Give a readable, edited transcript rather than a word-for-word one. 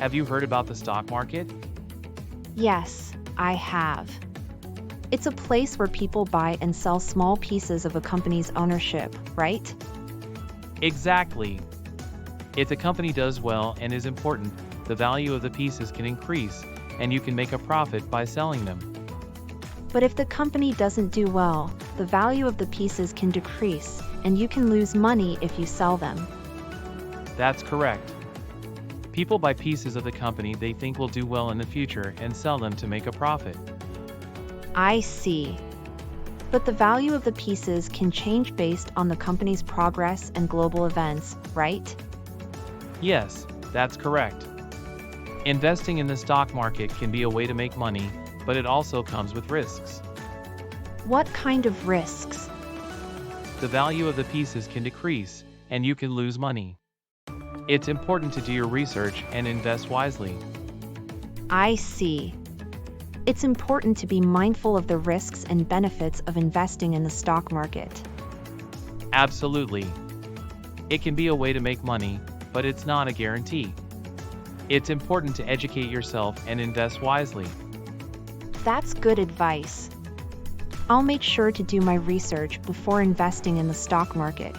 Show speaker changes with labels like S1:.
S1: Have you heard about the stock market?
S2: Yes, I have. It's a place where people buy and sell small pieces of a company's ownership, right?
S1: Exactly. If the company does well and is important, the value of the pieces can increase, and you can make a profit by selling them.
S2: But if the company doesn't do well, the value of the pieces can decrease, and you can lose money if you sell them.
S1: That's correct. People buy pieces of the company they think will do well in the future and sell them to make a profit.
S2: I see. But the value of the pieces can change based on the company's progress and global events, right?
S1: Yes, that's correct. Investing in the stock market can be a way to make money, but it also comes with risks.
S2: What kind of risks?
S1: The value of the pieces can decrease, and you can lose money. It's important to do your research and invest wisely.
S2: I see. It's important to be mindful of the risks and benefits of investing in the stock market.
S1: Absolutely. It can be a way to make money, but it's not a guarantee. It's important to educate yourself and invest wisely.
S2: That's good advice. I'll make sure to do my research before investing in the stock market.